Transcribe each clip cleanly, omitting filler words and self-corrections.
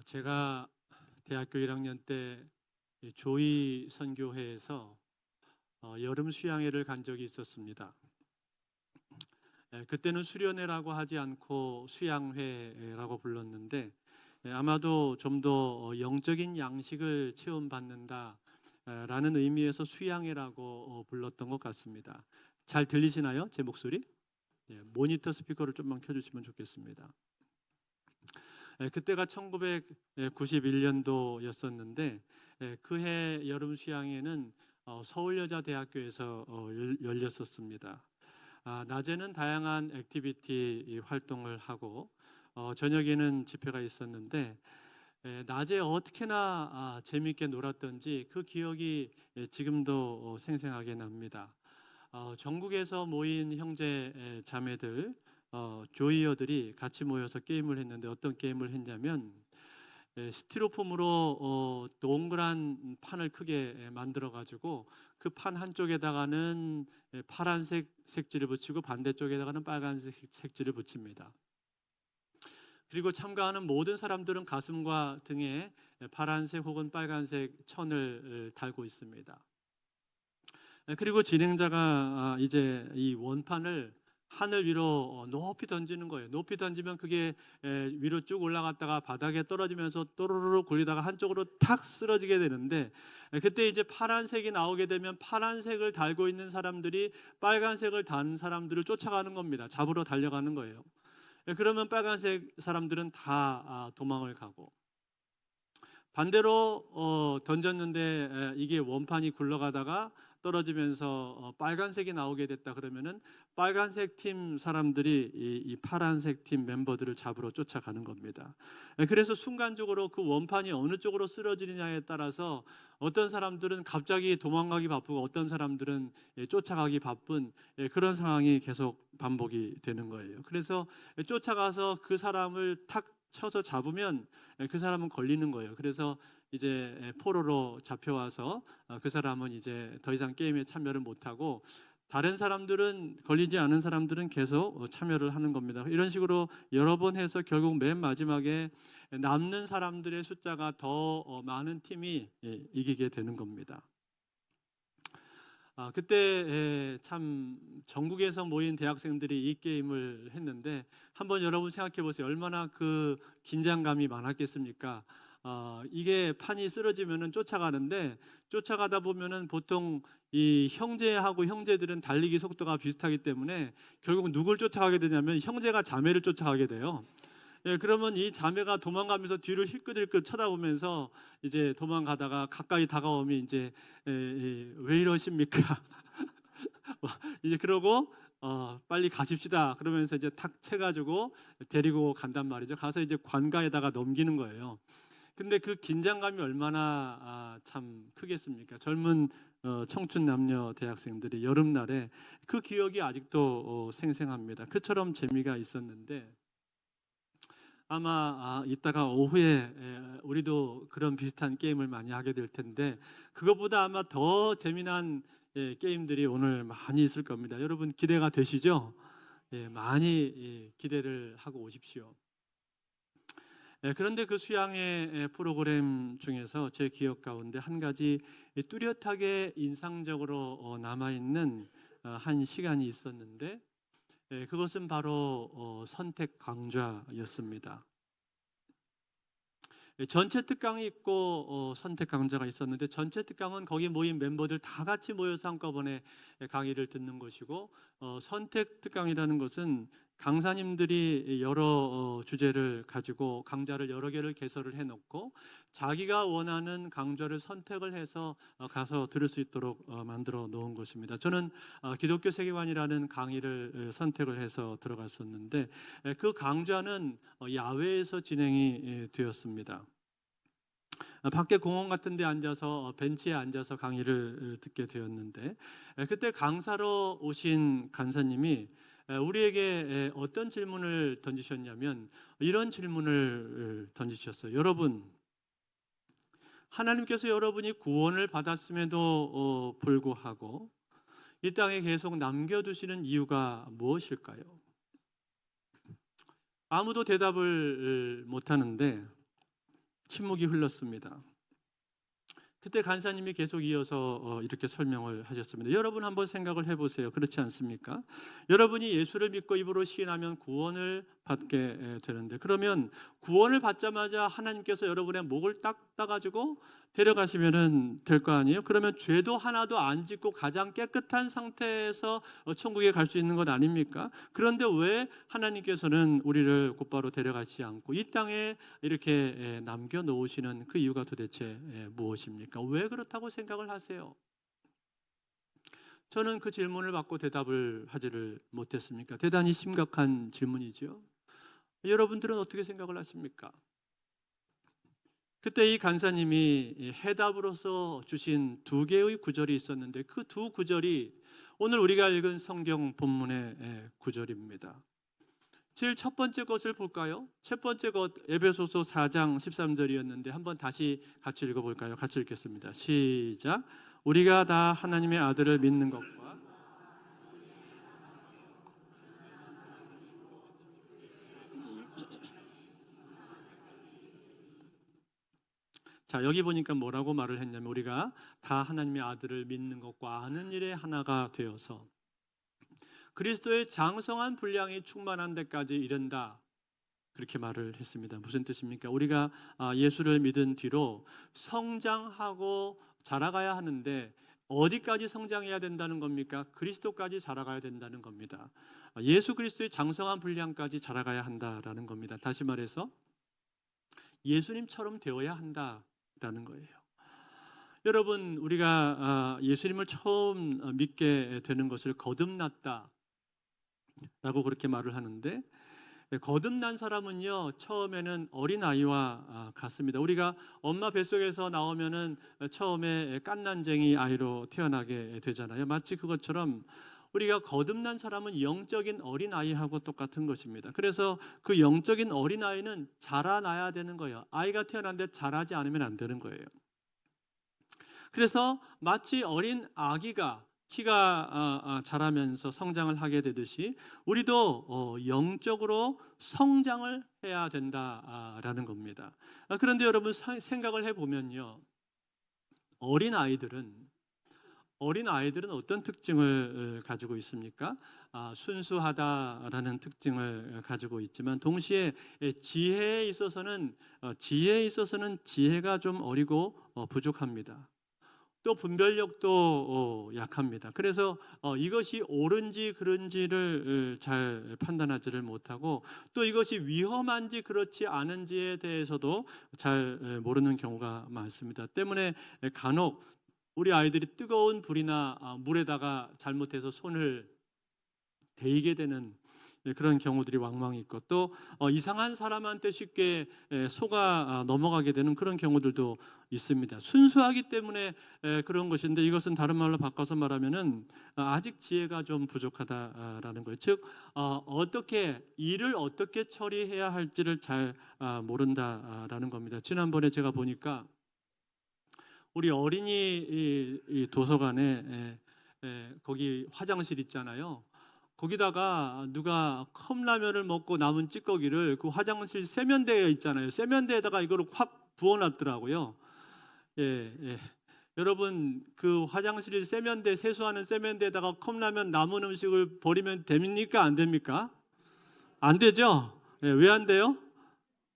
제가 대학교 1학년 때 조이 선교회에서 여름 수양회를 간 적이 있었습니다. 그때는 수련회라고 하지 않고 수양회라고 불렀는데, 아마도 좀 더 영적인 양식을 체험받는다라는 의미에서 수양회라고 불렀던 것 같습니다. 잘 들리시나요? 제 목소리? 모니터 스피커를 좀만 켜주시면 좋겠습니다. 그때가 1991년도였었는데, 그 해 여름 수양회는 서울여자대학교에서 열렸었습니다. 낮에는 다양한 액티비티 활동을 하고 저녁에는 집회가 있었는데, 낮에 어떻게나 재미있게 놀았던지 그 기억이 지금도 생생하게 납니다. 전국에서 모인 형제 자매들, 조이어들이 같이 모여서 게임을 했는데, 어떤 게임을 했냐면 스티로폼으로 동그란 판을 크게 만들어 가지고 그 판 한쪽에다가는 파란색 색지를 붙이고 반대쪽에다가는 빨간색 색지를 붙입니다. 그리고 참가하는 모든 사람들은 가슴과 등에 파란색 혹은 빨간색 천을 달고 있습니다. 그리고 진행자가 이제 이 원판을 하늘 위로 높이 던지는 거예요. 높이 던지면 그게 위로 쭉 올라갔다가 바닥에 떨어지면서 또르르 굴리다가 한쪽으로 탁 쓰러지게 되는데, 그때 이제 파란색이 나오게 되면 파란색을 달고 있는 사람들이 빨간색을 단 사람들을 쫓아가는 겁니다. 잡으러 달려가는 거예요. 그러면 빨간색 사람들은 다 도망을 가고, 반대로 던졌는데 이게 원판이 굴러가다가 떨어지면서 빨간색이 나오게 됐다 그러면은 빨간색 팀 사람들이 이 파란색 팀 멤버들을 잡으러 쫓아가는 겁니다. 그래서 순간적으로 그 원판이 어느 쪽으로 쓰러지느냐에 따라서 어떤 사람들은 갑자기 도망가기 바쁘고 어떤 사람들은 쫓아가기 바쁜 그런 상황이 계속 반복이 되는 거예요. 그래서 쫓아가서 그 사람을 탁 쳐서 잡으면 그 사람은 걸리는 거예요. 그래서 이제 포로로 잡혀와서 그 사람은 이제 더 이상 게임에 참여를 못하고, 다른 사람들은, 걸리지 않은 사람들은 계속 참여를 하는 겁니다. 이런 식으로 여러 번 해서 결국 맨 마지막에 남는 사람들의 숫자가 더 많은 팀이 이기게 되는 겁니다. 그때 참 전국에서 모인 대학생들이 이 게임을 했는데, 한번 여러분 생각해 보세요. 얼마나 그 긴장감이 많았겠습니까? 이게 판이 쓰러지면은 쫓아가는데, 쫓아가다 보면은 보통 이 형제하고 형제들은 달리기 속도가 비슷하기 때문에 결국 누굴 쫓아가게 되냐면 형제가 자매를 쫓아가게 돼요. 그러면 이 자매가 도망가면서 뒤를 힐끗힐끗 쳐다보면서 이제 도망가다가 가까이 다가오면 이제 왜 이러십니까? 이제 그러고 빨리 가십시다. 그러면서 이제 탁 채가지고 데리고 간단 말이죠. 가서 이제 관가에다가 넘기는 거예요. 근데 그 긴장감이 얼마나 참 크겠습니까? 젊은 청춘 남녀 대학생들이 여름날에 그 기억이 아직도 생생합니다. 그처럼 재미가 있었는데, 아마 이따가 오후에 우리도 그런 비슷한 게임을 많이 하게 될 텐데, 그것보다 아마 더 재미난 게임들이 오늘 많이 있을 겁니다. 여러분 기대가 되시죠? 많이 기대를 하고 오십시오. 그런데 그 수양회 프로그램 중에서 제 기억 가운데 한 가지 뚜렷하게 인상적으로 남아있는 한 시간이 있었는데, 그것은 바로 선택 강좌였습니다. 전체 특강이 있고 선택 강좌가 있었는데, 전체 특강은 거기 모인 멤버들 다 같이 모여서 한꺼번에 강의를 듣는 것이고, 선택 특강이라는 것은 강사님들이 여러 주제를 가지고 강좌를 여러 개를 개설을 해놓고 자기가 원하는 강좌를 선택을 해서 가서 들을 수 있도록 만들어 놓은 것입니다. 저는 기독교 세계관이라는 강의를 선택을 해서 들어갔었는데, 그 강좌는 야외에서 진행이 되었습니다. 밖에 공원 같은 데 앉아서 벤치에 앉아서 강의를 듣게 되었는데, 그때 강사로 오신 간사님이 우리에게 어떤 질문을 던지셨냐면 이런 질문을 던지셨어요. 여러분, 하나님께서 여러분이 구원을 받았음에도 불구하고 이 땅에 계속 남겨두시는 이유가 무엇일까요? 아무도 대답을 못하는데 침묵이 흘렀습니다. 그때 간사님이 계속 이어서 이렇게 설명을 하셨습니다. 여러분 한번 생각을 해보세요. 그렇지 않습니까? 여러분이 예수를 믿고 입으로 시인하면 구원을 받게 되는데, 그러면 구원을 받자마자 하나님께서 여러분의 목을 딱 따가지고 데려가시면 될 거 아니에요? 그러면 죄도 하나도 안 짓고 가장 깨끗한 상태에서 천국에 갈 수 있는 것 아닙니까? 그런데 왜 하나님께서는 우리를 곧바로 데려가지 않고 이 땅에 이렇게 남겨놓으시는 그 이유가 도대체 무엇입니까? 왜 그렇다고 생각을 하세요? 저는 그 질문을 받고 대답을 하지를 못했습니까? 대단히 심각한 질문이죠. 여러분들은 어떻게 생각을 하십니까? 그때 이 간사님이 해답으로서 주신 두 개의 구절이 있었는데 그 두 구절이 오늘 우리가 읽은 성경 본문의 구절입니다. 제일 첫 번째 것을 볼까요? 첫 번째 것 에베소서 4장 13절이었는데 한번 다시 같이 읽어볼까요? 같이 읽겠습니다. 시작. 우리가 다 하나님의 아들을 믿는 것과 자, 여기 보니까 뭐라고 말을 했냐면 우리가 다 하나님의 아들을 믿는 것과 아는 일에 하나가 되어서 그리스도의 장성한 분량이 충만한 데까지 이른다. 그렇게 말을 했습니다. 무슨 뜻입니까? 우리가 예수를 믿은 뒤로 성장하고 자라가야 하는데 어디까지 성장해야 된다는 겁니까? 그리스도까지 자라가야 된다는 겁니다. 예수 그리스도의 장성한 분량까지 자라가야 한다라는 겁니다. 다시 말해서 예수님처럼 되어야 한다라는 거예요. 여러분, 우리가 예수님을 처음 믿게 되는 것을 거듭났다라고 그렇게 말을 하는데, 거듭난 사람은요 처음에는 어린아이와 같습니다. 우리가 엄마 뱃속에서 나오면은 처음에 갓난쟁이 아이로 태어나게 되잖아요. 마치 그것처럼 우리가 거듭난 사람은 영적인 어린아이하고 똑같은 것입니다. 그래서 그 영적인 어린아이는 자라나야 되는 거예요. 아이가 태어났는데 자라지 않으면 안 되는 거예요. 그래서 마치 어린 아기가 키가 자라면서 성장을 하게 되듯이 우리도 영적으로 성장을 해야 된다라는 겁니다. 그런데 여러분 생각을 해보면요, 어린 아이들은 어떤 특징을 가지고 있습니까? 순수하다라는 특징을 가지고 있지만 동시에 지혜에 있어서는 지혜가 좀 어리고 부족합니다. 또 분별력도 약합니다. 그래서 이것이 옳은지 그른지를 잘 판단하지를 못하고 또 이것이 위험한지 그렇지 않은지에 대해서도 잘 모르는 경우가 많습니다. 때문에 간혹 우리 아이들이 뜨거운 불이나 물에다가 잘못해서 손을 데이게 되는 그런 경우들이 왕왕 있고 또 이상한 사람한테 쉽게 속아 넘어가게 되는 그런 경우들도 있습니다. 순수하기 때문에 그런 것인데 이것은 다른 말로 바꿔서 말하면은 아직 지혜가 좀 부족하다라는 거예요. 즉 일을 어떻게 처리해야 할지를 잘 모른다라는 겁니다. 지난번에 제가 보니까 우리 어린이 이 도서관에 거기 화장실 있잖아요. 거기다가 누가 컵라면을 먹고 남은 찌꺼기를 그 화장실 세면대에 있잖아요. 세면대에다가 이거를 확 부어놨더라고요. 예. 여러분 그 화장실 세면대 세수하는 세면대에다가 컵라면 남은 음식을 버리면 됩니까? 안 됩니까? 안 되죠? 예, 왜 안 돼요?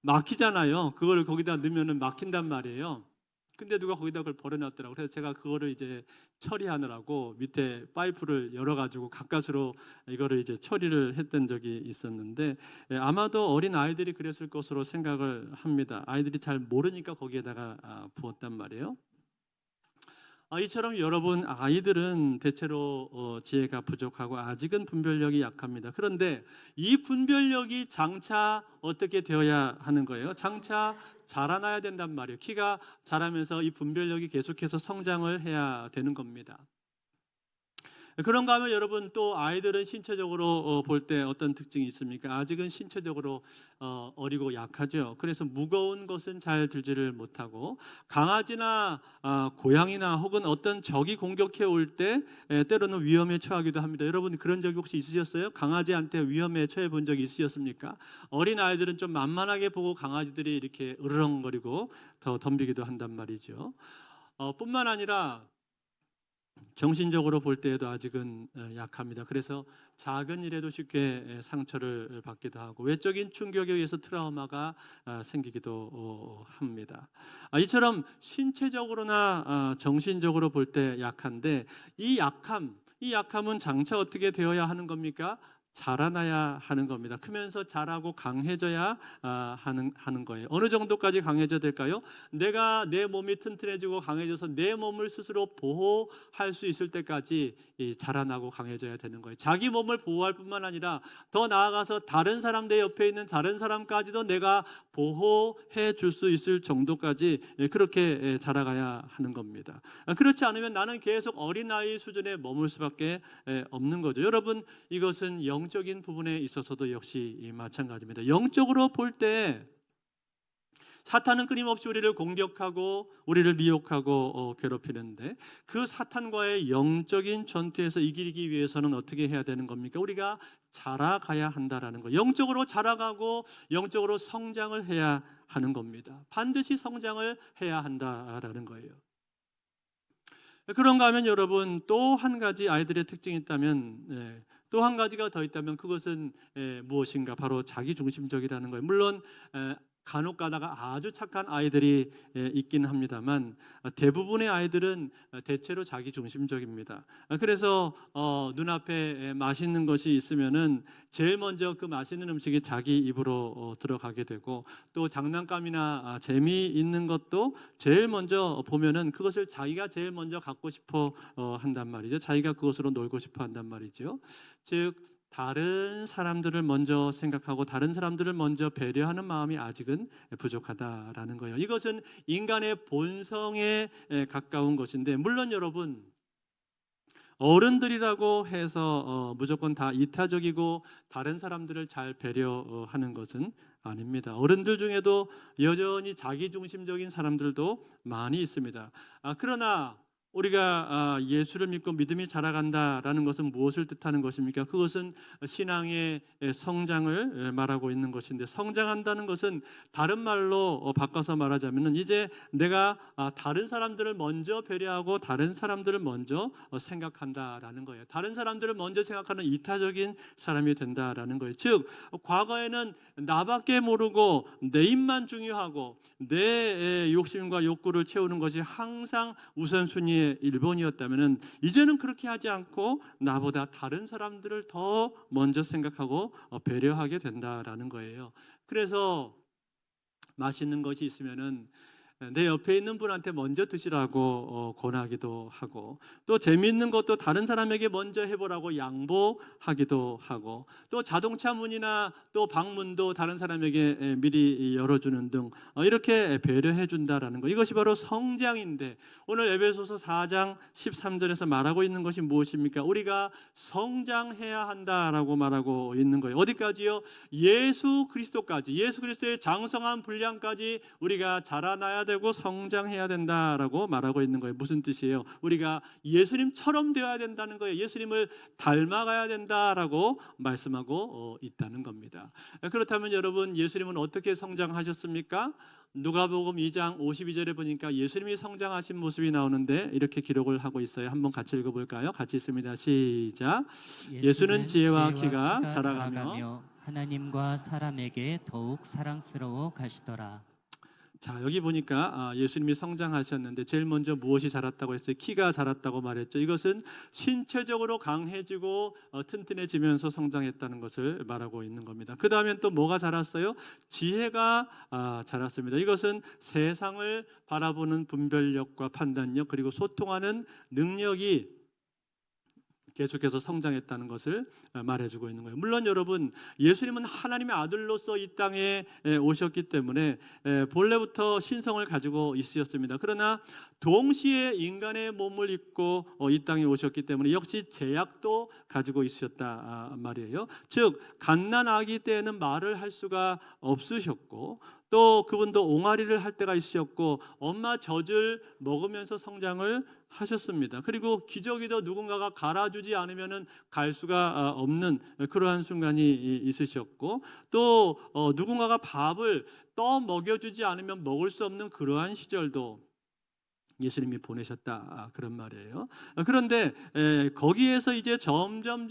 막히잖아요. 그걸 거기다 넣으면 막힌단 말이에요. 근데 누가 거기다 그걸 버려놨더라고. 그래서 제가 그거를 이제 처리하느라고 밑에 파이프를 열어가지고 가까스로 이거를 이제 처리를 했던 적이 있었는데 아마도 어린 아이들이 그랬을 것으로 생각을 합니다. 아이들이 잘 모르니까 거기에다가 부었단 말이에요. 이처럼 여러분 아이들은 대체로 지혜가 부족하고 아직은 분별력이 약합니다. 그런데 이 분별력이 장차 어떻게 되어야 하는 거예요? 장차 자라나야 된단 말이에요. 키가 자라면서 이 분별력이 계속해서 성장을 해야 되는 겁니다. 그런가 하면 여러분 또 아이들은 신체적으로 볼 때 어떤 특징이 있습니까? 아직은 신체적으로 어리고 약하죠. 그래서 무거운 것은 잘 들지를 못하고 강아지나 고양이나 혹은 어떤 적이 공격해 올 때 때로는 위험에 처하기도 합니다. 여러분 그런 적이 혹시 있으셨어요? 강아지한테 위험에 처해 본 적이 있으셨습니까? 어린 아이들은 좀 만만하게 보고 강아지들이 이렇게 으르렁거리고 더 덤비기도 한단 말이죠. 뿐만 아니라 정신적으로 볼 때에도 아직은 약합니다. 그래서 작은 일에도 쉽게 상처를 받기도 하고 외적인 충격에 의해서 트라우마가 생기기도 합니다. 이처럼 신체적으로나 정신적으로 볼 때 약한데 이 약함은 장차 어떻게 되어야 하는 겁니까? 자라나야 하는 겁니다. 크면서 자라고 강해져야 하는 거예요. 어느 정도까지 강해져야 될까요? 내가 내 몸이 튼튼해지고 강해져서 내 몸을 스스로 보호할 수 있을 때까지 자라나고 강해져야 되는 거예요. 자기 몸을 보호할 뿐만 아니라 더 나아가서 다른 사람들 옆에 있는 다른 사람까지도 내가 보호해 줄 수 있을 정도까지 그렇게 자라가야 하는 겁니다. 그렇지 않으면 나는 계속 어린아이 수준에 머물 수밖에 없는 거죠. 여러분 이것은 영적인 부분에 있어서도 역시 마찬가지입니다. 영적으로 볼 때 사탄은 끊임없이 우리를 공격하고 우리를 미혹하고 괴롭히는데 그 사탄과의 영적인 전투에서 이기기 위해서는 어떻게 해야 되는 겁니까? 우리가 자라가야 한다라는 거. 영적으로 자라가고 영적으로 성장을 해야 하는 겁니다. 반드시 성장을 해야 한다라는 거예요. 그런가 하면 여러분 또 한 가지 아이들의 특징이 있다면 또 한 가지가 더 있다면 그것은 무엇인가? 바로 자기중심적이라는 거예요. 물론 간혹 가다가 아주 착한 아이들이 있긴 합니다만 대부분의 아이들은 대체로 자기중심적입니다. 그래서 눈앞에 맛있는 것이 있으면은 제일 먼저 그 맛있는 음식이 자기 입으로 들어가게 되고 또 장난감이나 재미있는 것도 제일 먼저 보면은 그것을 자기가 제일 먼저 갖고 싶어 한단 말이죠. 자기가 그것으로 놀고 싶어 한단 말이죠. 즉 다른 사람들을 먼저 생각하고 다른 사람들을 먼저 배려하는 마음이 아직은 부족하다라는 거예요. 이것은 인간의 본성에 가까운 것인데 물론 여러분 어른들이라고 해서 무조건 다 이타적이고 다른 사람들을 잘 배려하는 것은 아닙니다. 어른들 중에도 여전히 자기중심적인 사람들도 많이 있습니다. 그러나 우리가 예수를 믿고 믿음이 자라간다라는 것은 무엇을 뜻하는 것입니까? 그것은 신앙의 성장을 말하고 있는 것인데 성장한다는 것은 다른 말로 바꿔서 말하자면 이제 내가 다른 사람들을 먼저 배려하고 다른 사람들을 먼저 생각한다라는 거예요. 다른 사람들을 먼저 생각하는 이타적인 사람이 된다라는 거예요. 즉 과거에는 나밖에 모르고 내 입만 중요하고 내 욕심과 욕구를 채우는 것이 항상 우선순위의 1번이었다면 이제는 그렇게 하지 않고 나보다 다른 사람들을 더 먼저 생각하고 배려하게 된다라는 거예요. 그래서 맛있는 것이 있으면은 내 옆에 있는 분한테 먼저 드시라고 권하기도 하고 또 재미있는 것도 다른 사람에게 먼저 해보라고 양보하기도 하고 또 자동차 문이나 또 방문도 다른 사람에게 미리 열어주는 등 이렇게 배려해 준다라는 거 이것이 바로 성장인데 오늘 에베소서 4장 13절에서 말하고 있는 것이 무엇입니까? 우리가 성장해야 한다라고 말하고 있는 거예요. 어디까지요? 예수 그리스도까지 예수 그리스도의 장성한 분량까지 우리가 자라나야 되고 성장해야 된다라고 말하고 있는 거예요. 무슨 뜻이에요? 우리가 예수님처럼 되어야 된다는 거예요. 예수님을 닮아가야 된다라고 말씀하고 있다는 겁니다. 그렇다면 여러분 예수님은 어떻게 성장하셨습니까? 누가복음 2장 52절에 보니까 예수님이 성장하신 모습이 나오는데 이렇게 기록을 하고 있어요. 한번 같이 읽어볼까요? 같이 있습니다. 시작. 예수는 지혜와 키가 자라가며 하나님과 사람에게 더욱 사랑스러워 가시더라. 자 여기 보니까 예수님이 성장하셨는데 제일 먼저 무엇이 자랐다고 했어요? 키가 자랐다고 말했죠. 이것은 신체적으로 강해지고 튼튼해지면서 성장했다는 것을 말하고 있는 겁니다. 그 다음엔 또 뭐가 자랐어요? 지혜가 자랐습니다. 이것은 세상을 바라보는 분별력과 판단력 그리고 소통하는 능력이 계속해서 성장했다는 것을 말해주고 있는 거예요. 물론 여러분, 예수님은 하나님의 아들로서 이 땅에 오셨기 때문에 본래부터 신성을 가지고 있으셨습니다. 그러나 동시에 인간의 몸을 입고 이 땅에 오셨기 때문에 역시 제약도 가지고 있으셨다 말이에요. 즉 갓난아기 때에는 말을 할 수가 없으셨고, 또 그분도 옹알이를 할 때가 있으셨고, 엄마 젖을 먹으면서 성장을 하셨습니다. 그리고 기저귀도 누군가가 갈아주지 않으면은 갈 수가 없는 그러한 순간이 있으셨고, 또 누군가가 밥을 떠 먹여주지 않으면 먹을 수 없는 그러한 시절도 예수님이 보내셨다 그런 말이에요. 그런데 거기에서 이제 점점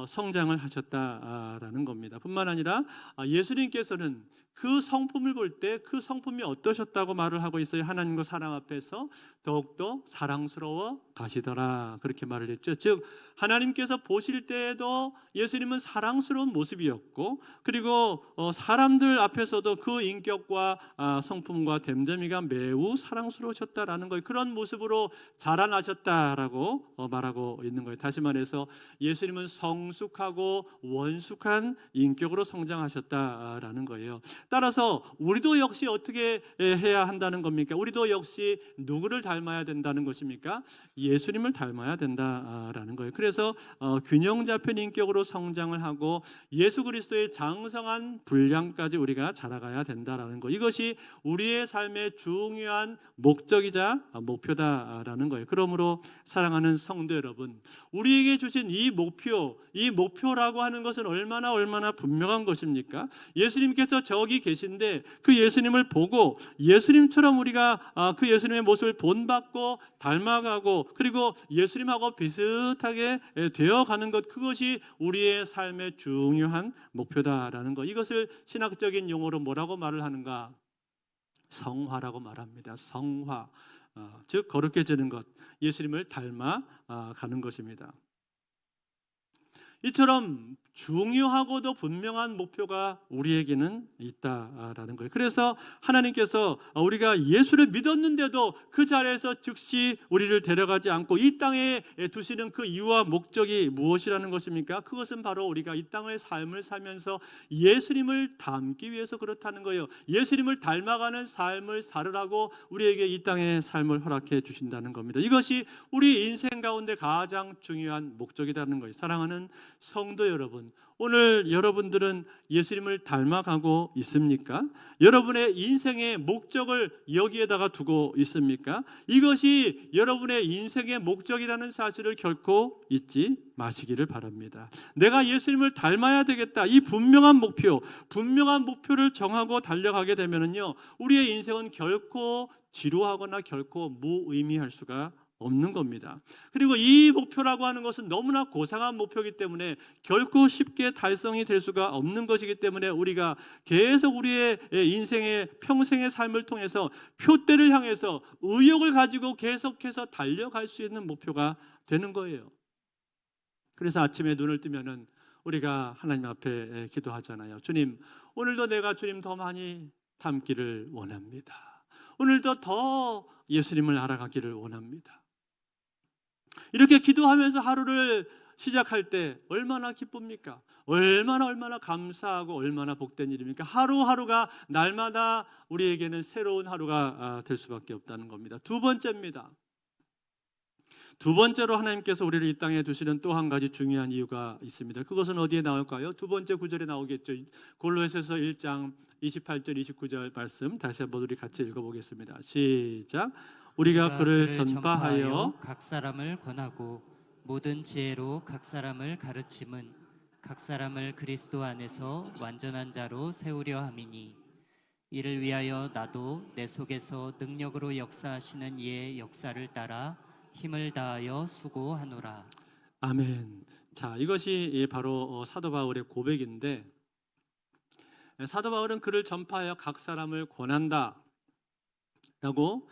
성장을 하셨다라는 겁니다. 뿐만 아니라 예수님께서는 그 성품을 볼 때 그 성품이 어떠셨다고 말을 하고 있어요. 하나님과 사람 앞에서 더욱더 사랑스러워 가시더라 그렇게 말을 했죠. 즉 하나님께서 보실 때에도 예수님은 사랑스러운 모습이었고, 그리고 사람들 앞에서도 그 인격과 성품과 됨됨이가 매우 사랑스러우셨다라는 거예요. 그런 모습으로 자라나셨다라고 말하고 있는 거예요. 다시 말해서 예수님은 성숙하고 원숙한 인격으로 성장하셨다라는 거예요. 따라서 우리도 역시 어떻게 해야 한다는 겁니까? 우리도 역시 누구를 닮아야 된다는 것입니까? 예수님을 닮아야 된다라는 거예요. 그래서 균형 잡힌 인격으로 성장을 하고 예수 그리스도의 장성한 분량까지 우리가 자라가야 된다라는 거. 이것이 우리의 삶의 중요한 목적이자 목표다라는 거예요. 그러므로 사랑하는 성도 여러분, 우리에게 주신 이 목표라고 하는 것은 얼마나 분명한 것입니까? 예수님께서 저기 계신데 그 예수님을 보고 예수님처럼 우리가 그 예수님의 모습을 본받고 닮아가고, 그리고 예수님하고 비슷하게 되어가는 것, 그것이 우리의 삶의 중요한 목표다라는 것. 이것을 신학적인 용어로 뭐라고 말을 하는가? 성화라고 말합니다. 성화, 즉 거룩해지는 것, 예수님을 닮아가는 것입니다. 이처럼 중요하고도 분명한 목표가 우리에게는 있다라는 거예요. 그래서 하나님께서 우리가 예수를 믿었는데도 그 자리에서 즉시 우리를 데려가지 않고 이 땅에 두시는 그 이유와 목적이 무엇이라는 것입니까? 그것은 바로 우리가 이 땅의 삶을 살면서 예수님을 닮기 위해서 그렇다는 거예요. 예수님을 닮아가는 삶을 살으라고 우리에게 이 땅의 삶을 허락해 주신다는 겁니다. 이것이 우리 인생 가운데 가장 중요한 목적이라는 거예요. 사랑하는 성도 여러분, 오늘 여러분들은 예수님을 닮아가고 있습니까? 여러분의 인생의 목적을 여기에다가 두고 있습니까? 이것이 여러분의 인생의 목적이라는 사실을 결코 잊지 마시기를 바랍니다. 내가 예수님을 닮아야 되겠다, 이 분명한 목표를 정하고 달려가게 되면은요, 우리의 인생은 결코 지루하거나 결코 무의미할 수가 없는 겁니다. 그리고 이 목표라고 하는 것은 너무나 고상한 목표이기 때문에 결코 쉽게 달성이 될 수가 없는 것이기 때문에 우리가 계속 우리의 인생의 평생의 삶을 통해서 표대를 향해서 의욕을 가지고 계속해서 달려갈 수 있는 목표가 되는 거예요. 그래서 아침에 눈을 뜨면은 우리가 하나님 앞에 기도하잖아요. 주님, 오늘도 내가 주님 더 많이 닮기를 원합니다. 오늘도 더 예수님을 알아가기를 원합니다. 이렇게 기도하면서 하루를 시작할 때 얼마나 기쁩니까? 얼마나 감사하고 얼마나 복된 일입니까? 하루하루가 날마다 우리에게는 새로운 하루가 될 수밖에 없다는 겁니다. 두 번째로 하나님께서 우리를 이 땅에 두시는 또 한 가지 중요한 이유가 있습니다. 그것은 어디에 나올까요? 두 번째 구절에 나오겠죠. 골로새서 1장 28절 29절 말씀 다시 한번 우리 같이 읽어보겠습니다. 시작. 우리가 그를 전파하여 각 사람을 권하고 모든 지혜로 각 사람을 가르침은 각 사람을 그리스도 안에서 완전한 자로 세우려 함이니, 이를 위하여 나도 내 속에서 능력으로 역사하시는 이의 역사를 따라 힘을 다하여 수고하노라. 아멘. 자, 이것이 바로 사도 바울의 고백인데, 사도 바울은 그를 전파하여 각 사람을 권한다 라고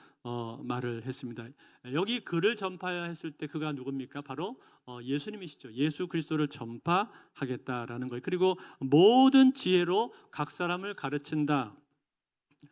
말을 했습니다. 여기 그를 전파하여 했을 때 그가 누굽니까? 바로 예수님이시죠. 예수 그리스도를 전파하겠다라는 거예요. 그리고 모든 지혜로 각 사람을 가르친다.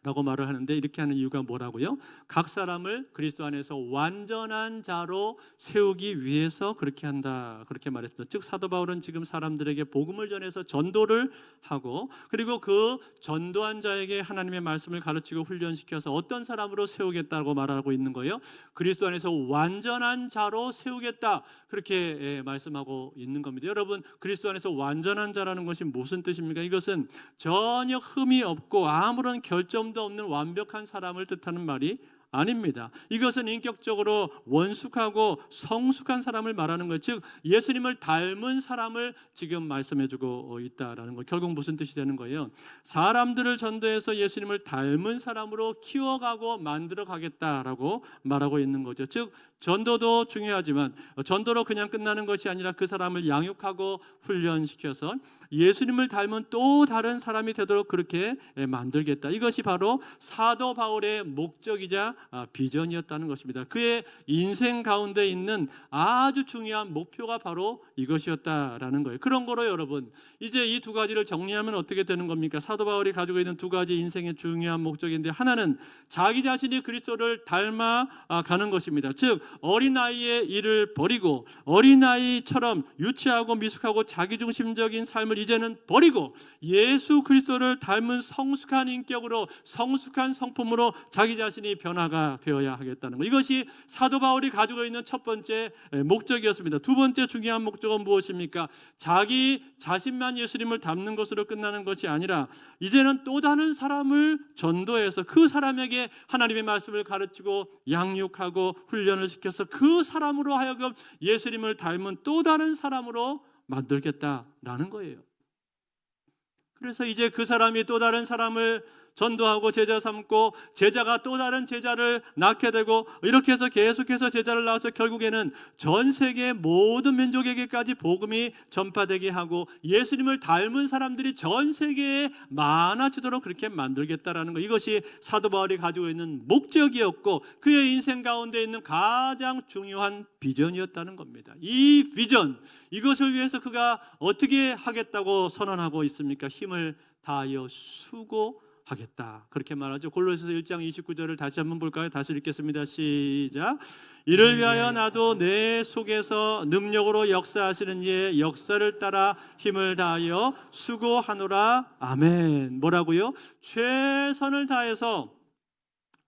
라고 말을 하는데, 이렇게 하는 이유가 뭐라고요? 각 사람을 그리스도 안에서 완전한 자로 세우기 위해서 그렇게 한다, 그렇게 말했습니다. 즉 사도 바울은 지금 사람들에게 복음을 전해서 전도를 하고, 그리고 그 전도한 자에게 하나님의 말씀을 가르치고 훈련시켜서 어떤 사람으로 세우겠다고 말하고 있는 거예요. 그리스도 안에서 완전한 자로 세우겠다, 그렇게 말씀하고 있는 겁니다. 여러분, 그리스도 안에서 완전한 자라는 것이 무슨 뜻입니까? 이것은 전혀 흠이 없고 아무런 결점도 없는 완벽한 사람을 뜻하는 말이 아닙니다. 이것은 인격적으로 원숙하고 성숙한 사람을 말하는 것, 즉 예수님을 닮은 사람을 지금 말씀해주고 있다라는 것. 결국 무슨 뜻이 되는 거예요? 사람들을 전도해서 예수님을 닮은 사람으로 키워가고 만들어가겠다라고 말하고 있는 거죠. 즉 전도도 중요하지만 전도로 그냥 끝나는 것이 아니라 그 사람을 양육하고 훈련시켜서 예수님을 닮은 또 다른 사람이 되도록 그렇게 만들겠다. 이것이 바로 사도 바울의 목적이자 비전이었다는 것입니다. 그의 인생 가운데 있는 아주 중요한 목표가 바로 이것이었다라는 거예요. 그런 거로 여러분, 이제 이 두 가지를 정리하면 어떻게 되는 겁니까? 사도 바울이 가지고 있는 두 가지 인생의 중요한 목적인데, 하나는 자기 자신이 그리스도를 닮아가는 것입니다. 즉 어린아이의 일을 버리고 어린아이처럼 유치하고 미숙하고 자기중심적인 삶을 이제는 버리고 예수 그리스도를 닮은 성숙한 인격으로, 성숙한 성품으로 자기 자신이 변화가 되어야 하겠다는 것. 이것이 사도 바울이 가지고 있는 첫 번째 목적이었습니다. 두 번째 중요한 목적은 무엇입니까? 자기 자신만 예수님을 닮는 것으로 끝나는 것이 아니라 이제는 또 다른 사람을 전도해서 그 사람에게 하나님의 말씀을 가르치고 양육하고 훈련을 시켜서 그 사람으로 하여금 예수님을 닮은 또 다른 사람으로 만들겠다라는 거예요. 그래서 이제 그 사람이 또 다른 사람을 전도하고 제자 삼고, 제자가 또 다른 제자를 낳게 되고, 이렇게 해서 계속해서 제자를 낳아서 결국에는 전 세계 모든 민족에게까지 복음이 전파되게 하고 예수님을 닮은 사람들이 전 세계에 많아지도록 그렇게 만들겠다라는 것. 이것이 사도 바울이 가지고 있는 목적이었고 그의 인생 가운데 있는 가장 중요한 비전이었다는 겁니다. 이 비전, 이것을 위해서 그가 어떻게 하겠다고 선언하고 있습니까? 힘을 다하여 수고하겠다, 그렇게 말하죠. 골로새서 1장 29절을 다시 한번 볼까요? 다시 읽겠습니다. 시작. 이를 위하여 나도 내 속에서 능력으로 역사하시는 이의 역사를 따라 힘을 다하여 수고하노라. 아멘. 뭐라고요? 최선을 다해서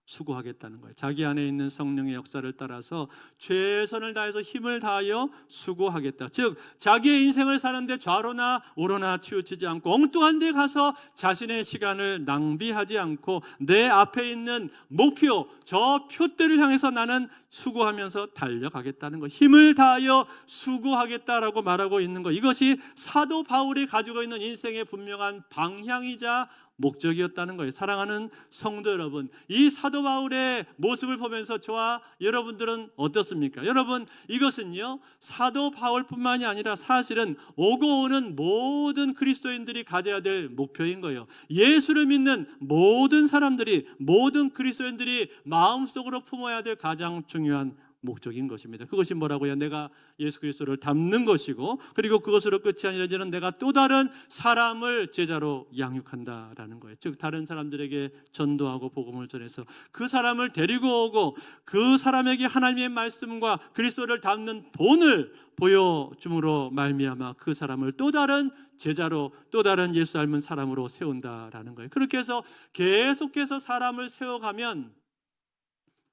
수고하겠다는 거예요. 자기 안에 있는 성령의 역사를 따라서 최선을 다해서 힘을 다하여 수고하겠다. 즉 자기의 인생을 사는데 좌로나 우로나 치우치지 않고 엉뚱한 데 가서 자신의 시간을 낭비하지 않고 내 앞에 있는 목표, 저 표대를 향해서 나는 수고하면서 달려가겠다는 것. 힘을 다하여 수고하겠다라고 말하고 있는 것. 이것이 사도 바울이 가지고 있는 인생의 분명한 방향이자 목적이었다는 거예요. 사랑하는 성도 여러분, 이 사도 바울의 모습을 보면서 저와 여러분들은 어떻습니까? 여러분, 이것은요 사도 바울뿐만이 아니라 사실은 오고 오는 모든 그리스도인들이 가져야 될 목표인 거예요. 예수를 믿는 모든 사람들이, 모든 그리스도인들이 마음속으로 품어야 될 가장 중요한 목적인 것입니다. 그것이 뭐라고요? 내가 예수 그리스도를 닮는 것이고, 그리고 그것으로 끝이 아니라 이제는 내가 또 다른 사람을 제자로 양육한다라는 거예요. 즉 다른 사람들에게 전도하고 복음을 전해서 그 사람을 데리고 오고 그 사람에게 하나님의 말씀과 그리스도를 닮는 본을 보여줌으로 말미암아 그 사람을 또 다른 제자로, 또 다른 예수 닮은 사람으로 세운다라는 거예요. 그렇게 해서 계속해서 사람을 세워가면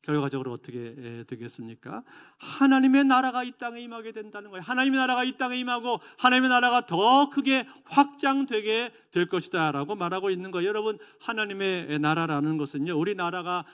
결과적으로 어떻게 되겠습니까? 하나님의 나라가 이 땅에 임하게 된다는 거예요. 하나님의 나라가 이 땅에 임하고 하나님의 나라가 더 크게 확장되게 될 것이다 라고 말하고 있는 거예요. 여러분, 하나님의 나라라는 것은요 우리나라가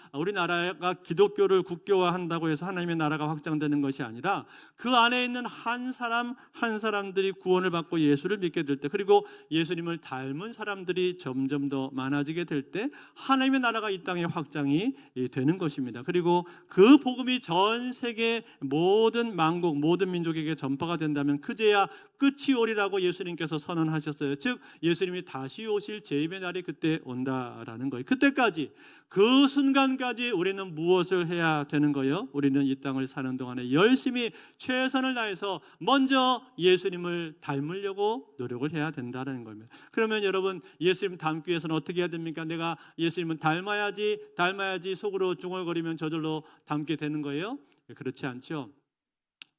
기독교를 국교화한다고 해서 하나님의 나라가 확장되는 것이 아니라 그 안에 있는 한 사람 한 사람들이 구원을 받고 예수를 믿게 될 때, 그리고 예수님을 닮은 사람들이 점점 더 많아지게 될 때 하나님의 나라가 이 땅에 확장이 되는 것입니다. 그리고 그 복음이 전 세계 모든 만국, 모든 민족에게 전파가 된다면 그제야 끝이 오리라고 예수님께서 선언하셨어요. 즉 예수님이 다시 오실 재림의 날이 그때 온다라는 거예요. 그때까지, 그 순간까지 우리는 무엇을 해야 되는 거예요? 우리는 이 땅을 사는 동안에 열심히 최선을 다해서 먼저 예수님을 닮으려고 노력을 해야 된다는 겁니다. 그러면 여러분, 예수님 닮기 위해서는 어떻게 해야 됩니까? 내가 예수님은 닮아야지 속으로 중얼거리면 저절로 닮게 되는 거예요? 그렇지 않죠.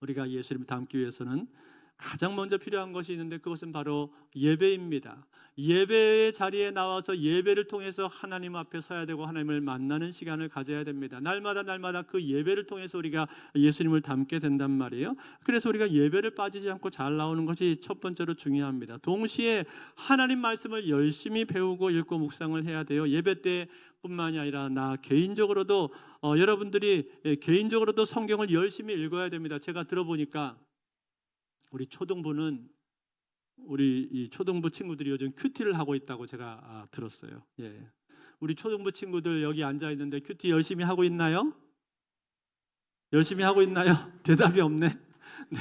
우리가 예수님을 닮기 위해서는 가장 먼저 필요한 것이 있는데, 그것은 바로 예배입니다. 예배의 자리에 나와서 예배를 통해서 하나님 앞에 서야 되고 하나님을 만나는 시간을 가져야 됩니다. 날마다 그 예배를 통해서 우리가 예수님을 닮게 된단 말이에요. 그래서 우리가 예배를 빠지지 않고 잘 나오는 것이 첫 번째로 중요합니다. 동시에 하나님 말씀을 열심히 배우고 읽고 묵상을 해야 돼요. 예배 때 뿐만이 아니라 나 개인적으로도 여러분들이 개인적으로도 성경을 열심히 읽어야 됩니다. 제가 들어보니까 우리 초등부는 우리 이 초등부 친구들이 요즘 큐티를 하고 있다고 제가 들었어요. 예. 우리 초등부 친구들 여기 앉아 있는데 큐티 열심히 하고 있나요? 열심히 하고 있나요? 대답이 없네. 네.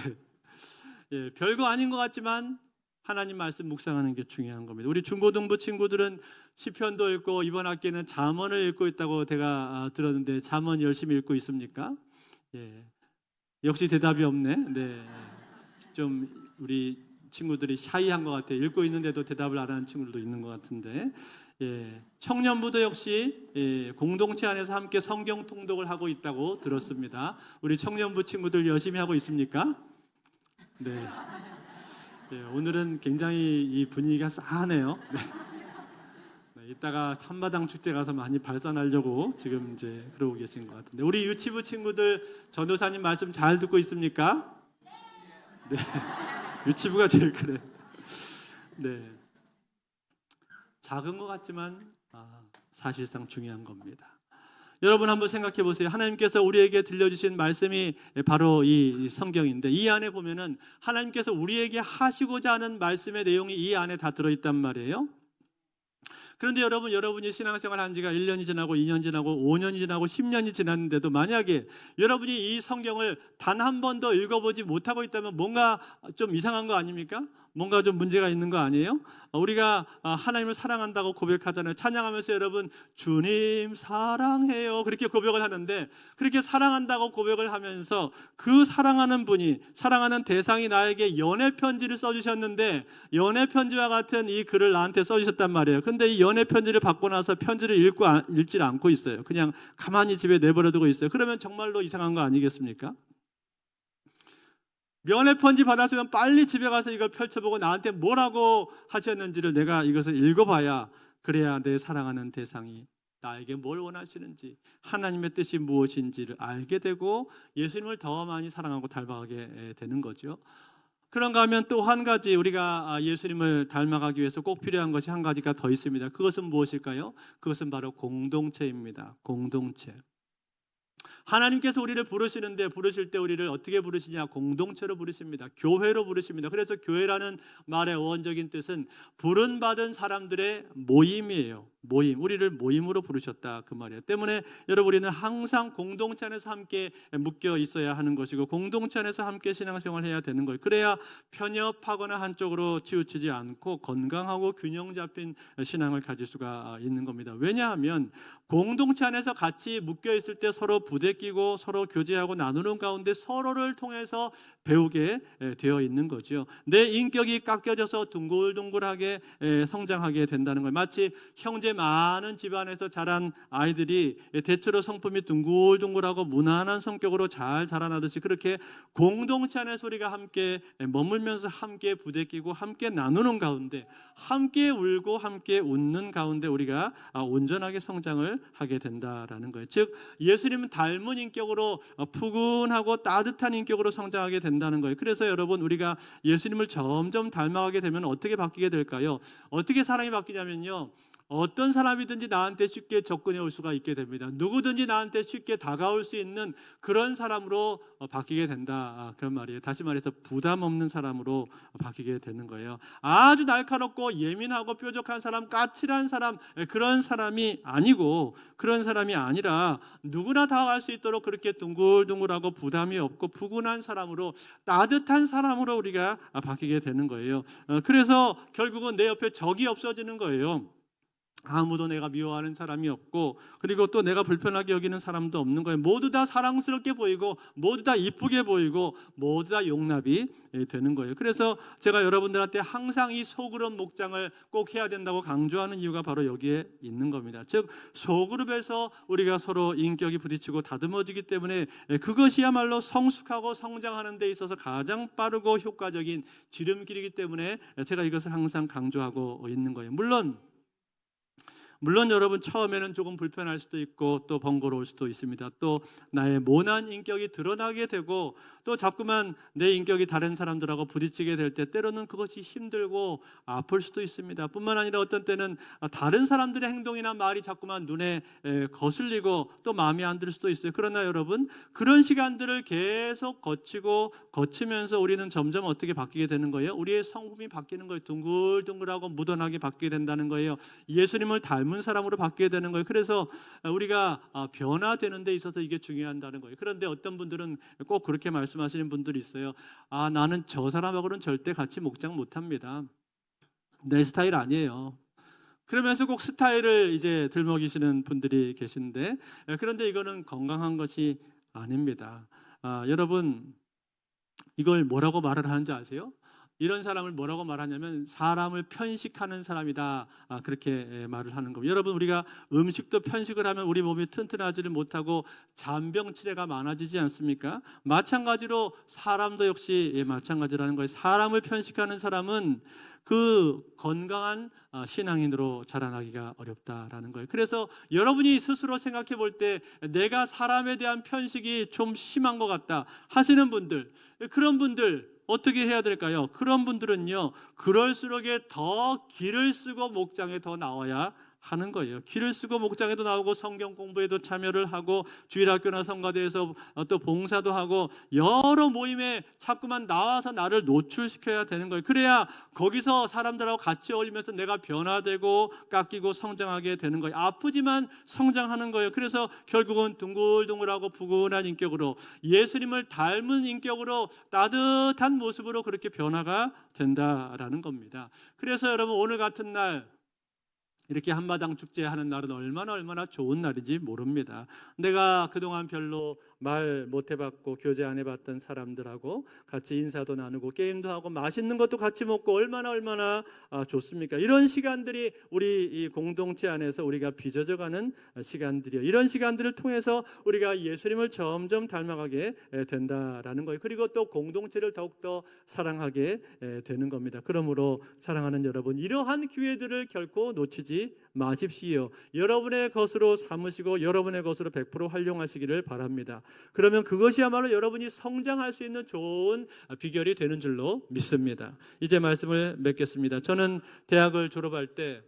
예, 별거 아닌 것 같지만 하나님 말씀 묵상하는 게 중요한 겁니다. 우리 중고등부 친구들은 시편도 읽고 이번 학기에는 잠언을 읽고 있다고 제가 들었는데, 잠언 열심히 읽고 있습니까? 예. 역시 대답이 없네. 네. 좀 우리 친구들이 샤이한 것 같아요. 읽고 있는데도 대답을 안 하는 친구들도 있는 것 같은데, 예. 청년부도 역시 공동체 안에서 함께 성경 통독을 하고 있다고 들었습니다. 우리 청년부 친구들 열심히 하고 있습니까? 네. 예, 오늘은 굉장히 이 분위기가 싸하네요. 네. 네, 이따가 한마당 축제 가서 많이 발산하려고 지금 이제 그러고 계신 것 같은데, 우리 유치부 친구들 전도사님 말씀 잘 듣고 있습니까? 네. 유치부가 제일 그래. 네. 작은 것 같지만 사실상 중요한 겁니다. 여러분 한번 생각해 보세요. 하나님께서 우리에게 들려주신 말씀이 바로 이 성경인데, 이 안에 보면은 하나님께서 우리에게 하시고자 하는 말씀의 내용이 이 안에 다 들어있단 말이에요. 그런데 여러분이 신앙생활 한 지가 1년이 지나고 2년 지나고 5년이 지나고 10년이 지났는데도 만약에 여러분이 이 성경을 단 한 번도 읽어보지 못하고 있다면 뭔가 좀 이상한 거 아닙니까? 뭔가 좀 문제가 있는 거 아니에요? 우리가 하나님을 사랑한다고 고백하잖아요. 찬양하면서 여러분 주님 사랑해요 그렇게 고백을 하는데, 그렇게 사랑한다고 고백을 하면서 그 사랑하는 분이, 사랑하는 대상이 나에게 연애 편지를 써주셨는데, 연애 편지와 같은 이 글을 나한테 써주셨단 말이에요. 근데 이 연애 편지를 받고 나서 편지를 읽질 않고 있어요. 그냥 가만히 집에 내버려두고 있어요. 그러면 정말로 이상한 거 아니겠습니까? 연애 편지 받았으면 빨리 집에 가서 이걸 펼쳐보고 나한테 뭐라고 하셨는지를 내가 이것을 읽어봐야, 그래야 내 사랑하는 대상이 나에게 뭘 원하시는지, 하나님의 뜻이 무엇인지를 알게 되고 예수님을 더 많이 사랑하고 닮아가게 되는 거죠. 그런가 하면 또 한 가지, 우리가 예수님을 닮아가기 위해서 꼭 필요한 것이 한 가지가 더 있습니다. 그것은 무엇일까요? 그것은 바로 공동체입니다. 공동체. 하나님께서 우리를 부르시는데, 부르실 때 우리를 어떻게 부르시냐? 공동체로 부르십니다. 교회로 부르십니다. 그래서 교회라는 말의 원적인 뜻은 부름받은 사람들의 모임이에요. 모임, 우리를 모임으로 부르셨다 그 말이에요. 때문에 여러분, 우리는 항상 공동체 안에서 함께 묶여 있어야 하는 것이고, 공동체 안에서 함께 신앙생활을 해야 되는 거예요. 그래야 편협하거나 한쪽으로 치우치지 않고 건강하고 균형 잡힌 신앙을 가질 수가 있는 겁니다. 왜냐하면 공동체 안에서 같이 묶여 있을 때 서로 부대끼고 서로 교제하고 나누는 가운데 서로를 통해서 배우게 되어 있는 거죠. 내 인격이 깎여져서 둥글둥글하게 성장하게 된다는 걸, 마치 형제 많은 집안에서 자란 아이들이 대체로 성품이 둥글둥글하고 무난한 성격으로 잘 자라나듯이, 그렇게 공동체 안에서 우리가 함께 머물면서 함께 부대끼고 함께 나누는 가운데, 함께 울고 함께 웃는 가운데 우리가 온전하게 성장을 하게 된다라는 거예요. 즉 예수님은 닮은 인격으로 푸근하고 따뜻한 인격으로 성장하게 된다는 거예요. 그래서 여러분, 우리가 예수님을 점점 닮아가게 되면 어떻게 바뀌게 될까요? 어떻게 사람이 바뀌냐면요, 어떤 사람이든지 나한테 쉽게 접근해 올 수가 있게 됩니다. 누구든지 나한테 쉽게 다가올 수 있는 그런 사람으로 바뀌게 된다. 그런 말이에요. 다시 말해서 부담 없는 사람으로 바뀌게 되는 거예요. 아주 날카롭고 예민하고 뾰족한 사람, 까칠한 사람, 그런 사람이 아니고, 그런 사람이 아니라 누구나 다가갈 수 있도록 그렇게 둥글둥글하고 부담이 없고 푸근한 사람으로, 따뜻한 사람으로 우리가 바뀌게 되는 거예요. 그래서 결국은 내 옆에 적이 없어지는 거예요. 아무도 내가 미워하는 사람이 없고, 그리고 또 내가 불편하게 여기는 사람도 없는 거예요. 모두 다 사랑스럽게 보이고, 모두 다 이쁘게 보이고, 모두 다 용납이 되는 거예요. 그래서 제가 여러분들한테 항상 이 소그룹 목장을 꼭 해야 된다고 강조하는 이유가 바로 여기에 있는 겁니다. 즉, 소그룹에서 우리가 서로 인격이 부딪히고 다듬어지기 때문에 그것이야말로 성숙하고 성장하는 데 있어서 가장 빠르고 효과적인 지름길이기 때문에 제가 이것을 항상 강조하고 있는 거예요. 물론 여러분, 처음에는 조금 불편할 수도 있고 또 번거로울 수도 있습니다. 또 나의 모난 인격이 드러나게 되고, 또 자꾸만 내 인격이 다른 사람들하고 부딪히게 될 때 때로는 그것이 힘들고 아플 수도 있습니다. 뿐만 아니라 어떤 때는 다른 사람들의 행동이나 말이 자꾸만 눈에 거슬리고 또 마음에 안 들 수도 있어요. 그러나 여러분, 그런 시간들을 계속 거치면서 우리는 점점 어떻게 바뀌게 되는 거예요? 우리의 성품이 바뀌는 거예요. 둥글둥글하고 무던하게 바뀌게 된다는 거예요. 예수님을 닮은 사람으로 바뀌게 되는 거예요. 그래서 우리가 변화되는 데 있어서 이게 중요하다는 거예요. 그런데 어떤 분들은 꼭 그렇게 말씀하시는 분들이 있어요. 나는 저 사람하고는 절대 같이 목장 못합니다. 내 스타일 아니에요. 그러면서 꼭 스타일을 이제 들먹이시는 분들이 계신데, 그런데 이거는 건강한 것이 아닙니다. 여러분, 이걸 뭐라고 말을 하는지 아세요? 이런 사람을 뭐라고 말하냐면 사람을 편식하는 사람이다. 그렇게 말을 하는 겁니다. 여러분, 우리가 음식도 편식을 하면 우리 몸이 튼튼하지를 못하고 잔병치레가 많아지지 않습니까? 마찬가지로 사람도 역시 마찬가지라는 거예요. 사람을 편식하는 사람은 그 건강한 신앙인으로 자라나기가 어렵다라는 거예요. 그래서 여러분이 스스로 생각해 볼 때 내가 사람에 대한 편식이 좀 심한 것 같다 하시는 분들, 그런 분들 어떻게 해야 될까요? 그런 분들은요, 그럴수록에 더 기를 쓰고 목장에 더 나와야 하는 거예요. 기를 쓰고 목장에도 나오고 성경 공부에도 참여를 하고 주일학교나 성가대에서 또 봉사도 하고 여러 모임에 자꾸만 나와서 나를 노출시켜야 되는 거예요. 그래야 거기서 사람들하고 같이 어울리면서 내가 변화되고 깎이고 성장하게 되는 거예요. 아프지만 성장하는 거예요. 그래서 결국은 둥글둥글하고 푸근한 인격으로, 예수님을 닮은 인격으로, 따뜻한 모습으로 그렇게 변화가 된다라는 겁니다. 그래서 여러분, 오늘 같은 날 이렇게 한마당 축제하는 날은 얼마나 좋은 날인지 모릅니다. 내가 그동안 별로 말 못 해봤고 교제 안 해봤던 사람들하고 같이 인사도 나누고 게임도 하고 맛있는 것도 같이 먹고 얼마나 좋습니까? 이런 시간들이 우리 이 공동체 안에서 우리가 빚어져가는 시간들이에요. 이런 시간들을 통해서 우리가 예수님을 점점 닮아가게 된다라는 거예요. 그리고 또 공동체를 더욱더 사랑하게 되는 겁니다. 그러므로 사랑하는 여러분, 이러한 기회들을 결코 놓치지 마십시오. 여러분의 것으로 삼으시고 여러분의 것으로 100% 활용하시기를 바랍니다. 그러면 그것이야말로 여러분이 성장할 수 있는 좋은 비결이 되는 줄로 믿습니다. 이제 말씀을 맺겠습니다. 저는 대학을 졸업할 때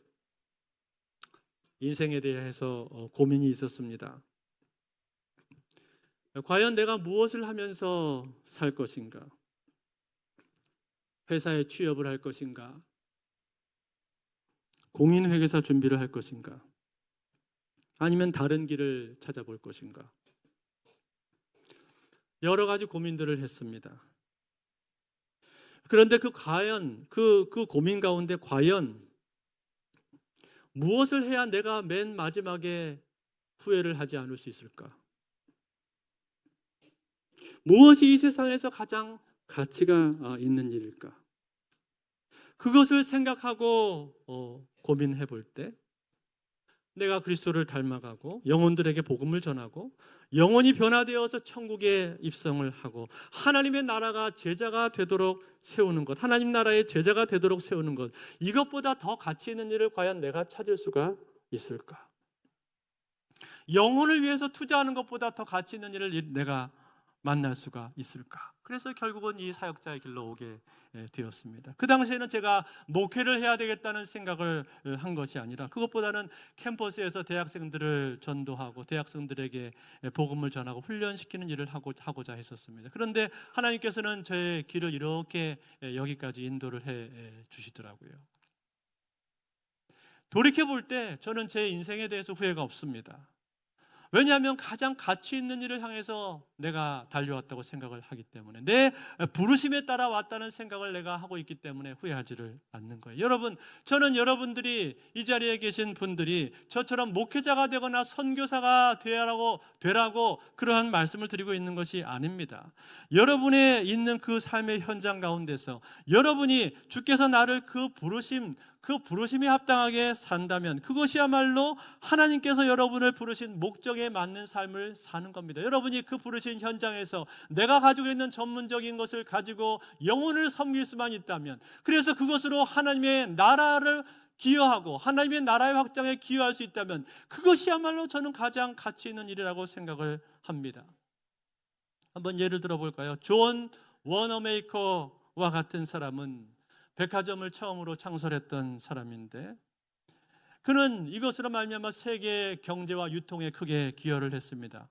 인생에 대해서 고민이 있었습니다. 과연 내가 무엇을 하면서 살 것인가? 회사에 취업을 할 것인가? 공인회계사 준비를 할 것인가? 아니면 다른 길을 찾아볼 것인가? 여러 가지 고민들을 했습니다. 그런데 그 고민 가운데 과연 무엇을 해야 내가 맨 마지막에 후회를 하지 않을 수 있을까? 무엇이 이 세상에서 가장 가치가 있는 일일까? 그것을 생각하고 고민해 볼 때 내가 그리스도를 닮아가고 영혼들에게 복음을 전하고 영혼이 변화되어서 천국에 입성을 하고 하나님의 나라가 제자가 되도록 세우는 것, 하나님 나라의 제자가 되도록 세우는 것, 이것보다 더 가치 있는 일을 과연 내가 찾을 수가 있을까? 영혼을 위해서 투자하는 것보다 더 가치 있는 일을 내가 만날 수가 있을까? 그래서 결국은 이 사역자의 길로 오게 되었습니다. 그 당시에는 제가 목회를 해야 되겠다는 생각을 한 것이 아니라 그것보다는 캠퍼스에서 대학생들을 전도하고 대학생들에게 복음을 전하고 훈련시키는 일을 하고자 했었습니다. 그런데 하나님께서는 제 길을 이렇게 여기까지 인도를 해 주시더라고요. 돌이켜 볼 때 저는 제 인생에 대해서 후회가 없습니다. 왜냐하면 가장 가치 있는 일을 향해서 내가 달려왔다고 생각을 하기 때문에, 내 부르심에 따라 왔다는 생각을 내가 하고 있기 때문에 후회하지를 않는 거예요. 여러분, 저는 여러분들이 이 자리에 계신 분들이 저처럼 목회자가 되거나 선교사가 되라고 그러한 말씀을 드리고 있는 것이 아닙니다. 여러분의 있는 그 삶의 현장 가운데서 여러분이 주께서 나를 그 부르심에 합당하게 산다면 그것이야말로 하나님께서 여러분을 부르신 목적에 맞는 삶을 사는 겁니다. 여러분이 그 부르신 현장에서 내가 가지고 있는 전문적인 것을 가지고 영혼을 섬길 수만 있다면, 그래서 그것으로 하나님의 나라를 기여하고 하나님의 나라의 확장에 기여할 수 있다면 그것이야말로 저는 가장 가치 있는 일이라고 생각을 합니다. 한번 예를 들어 볼까요? 존 워너메이커와 같은 사람은 백화점을 처음으로 창설했던 사람인데, 그는 이것으로 말미암아 세계 경제와 유통에 크게 기여를 했습니다.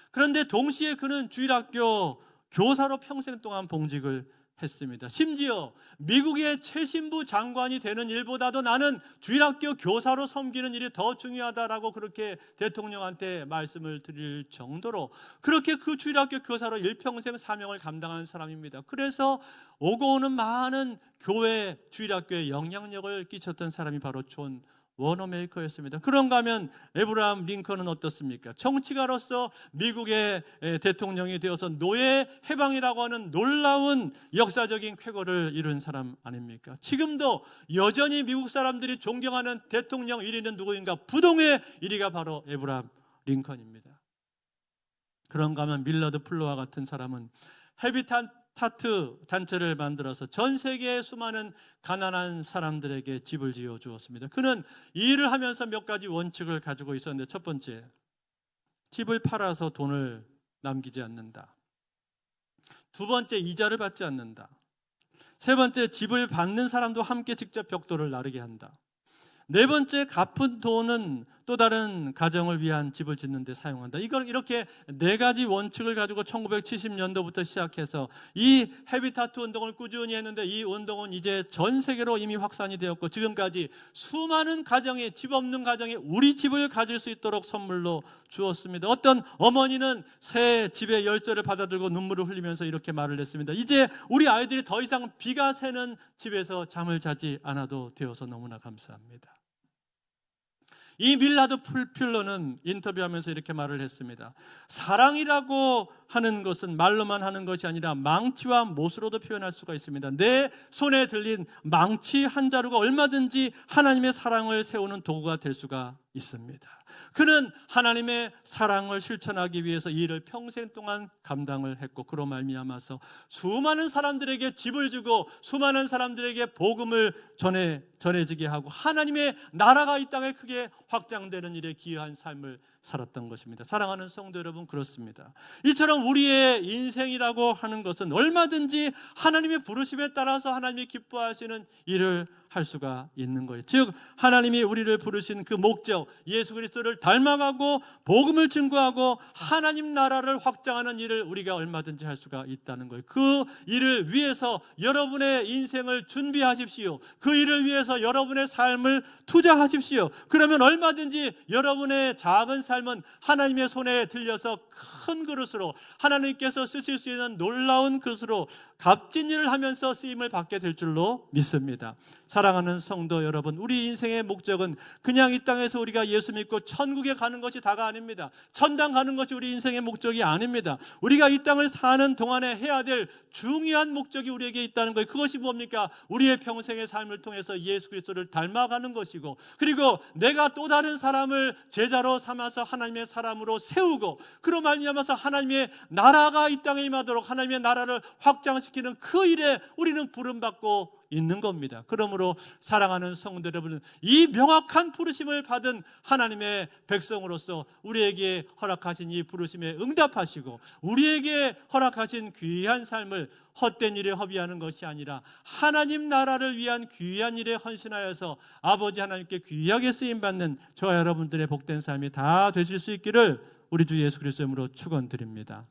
그런데 동시에 그는 주일학교 교사로 평생 동안 봉직을 했습니다. 심지어 미국의 최신부 장관이 되는 일보다도 나는 주일학교 교사로 섬기는 일이 더 중요하다라고 그렇게 대통령한테 말씀을 드릴 정도로 그렇게 그 주일학교 교사로 일평생 사명을 감당한 사람입니다. 그래서 오고 오는 많은 교회 주일학교에 영향력을 끼쳤던 사람이 바로 존 워너메이커였습니다. 그런가 하면 에브라함 링컨은 어떻습니까? 정치가로서 미국의 대통령이 되어서 노예 해방이라고 하는 놀라운 역사적인 쾌거를 이룬 사람 아닙니까? 지금도 여전히 미국 사람들이 존경하는 대통령 1위는 누구인가? 부동의 1위가 바로 에브라함 링컨입니다. 그런가 하면 밀러드 플로와 같은 사람은 헤비타트 단체를 만들어서 전 세계의 수많은 가난한 사람들에게 집을 지어 주었습니다. 그는 이 일을 하면서 몇 가지 원칙을 가지고 있었는데, 첫 번째, 집을 팔아서 돈을 남기지 않는다. 두 번째, 이자를 받지 않는다. 세 번째, 집을 받는 사람도 함께 직접 벽돌을 나르게 한다. 네 번째, 갚은 돈은 또 다른 가정을 위한 집을 짓는 데 사용한다. 이걸 이렇게 네 가지 원칙을 가지고 1970년도부터 시작해서 이 헤비타트 운동을 꾸준히 했는데, 이 운동은 이제 전 세계로 이미 확산이 되었고 지금까지 수많은 가정에, 집 없는 가정에 우리 집을 가질 수 있도록 선물로 주었습니다. 어떤 어머니는 새 집의 열쇠를 받아들고 눈물을 흘리면서 이렇게 말을 했습니다. 이제 우리 아이들이 더 이상 비가 새는 집에서 잠을 자지 않아도 되어서 너무나 감사합니다. 이 밀라드 풀필러는 인터뷰하면서 이렇게 말을 했습니다. 사랑이라고 하는 것은 말로만 하는 것이 아니라 망치와 못으로도 표현할 수가 있습니다. 내 손에 들린 망치 한 자루가 얼마든지 하나님의 사랑을 세우는 도구가 될 수가 있습니다. 그는 하나님의 사랑을 실천하기 위해서 이 일을 평생 동안 감당을 했고, 그로 말미암아서 수많은 사람들에게 집을 주고 수많은 사람들에게 복음을 전해지게 하고 하나님의 나라가 이 땅에 크게 확장되는 일에 기여한 삶을 살았던 것입니다. 사랑하는 성도 여러분, 그렇습니다. 이처럼 우리의 인생이라고 하는 것은 얼마든지 하나님의 부르심에 따라서 하나님이 기뻐하시는 일을 할 수가 있는 거예요. 즉 하나님이 우리를 부르신 그 목적, 예수 그리스도를 닮아가고 복음을 증거하고 하나님 나라를 확장하는 일을 우리가 얼마든지 할 수가 있다는 거예요. 그 일을 위해서 여러분의 인생을 준비하십시오. 그 일을 위해서 여러분의 삶을 투자하십시오. 그러면 얼마든지 여러분의 작은 삶은 하나님의 손에 들려서 큰 그릇으로, 하나님께서 쓰실 수 있는 놀라운 그릇으로 값진 일을 하면서 쓰임을 받게 될 줄로 믿습니다. 사랑하는 성도 여러분, 우리 인생의 목적은 그냥 이 땅에서 우리가 예수 믿고 천국에 가는 것이 다가 아닙니다. 천당 가는 것이 우리 인생의 목적이 아닙니다. 우리가 이 땅을 사는 동안에 해야 될 중요한 목적이 우리에게 있다는 거예요. 그것이 뭡니까? 우리의 평생의 삶을 통해서 예수 그리스도를 닮아가는 것이고, 그리고 내가 또 다른 사람을 제자로 삼아서 하나님의 사람으로 세우고, 그로 말미암아서 하나님의 나라가 이 땅에 임하도록 하나님의 나라를 확장시키는 변화시키는 그 일에 우리는 부름받고 있는 겁니다. 그러므로 사랑하는 성도 여러분, 이 명확한 부르심을 받은 하나님의 백성으로서 우리에게 허락하신 이 부르심에 응답하시고 우리에게 허락하신 귀한 삶을 헛된 일에 허비하는 것이 아니라 하나님 나라를 위한 귀한 일에 헌신하여서 아버지 하나님께 귀하게 쓰임받는 저와 여러분들의 복된 삶이 다 되실 수 있기를 우리 주 예수 그리스도의 이름으로 축원드립니다.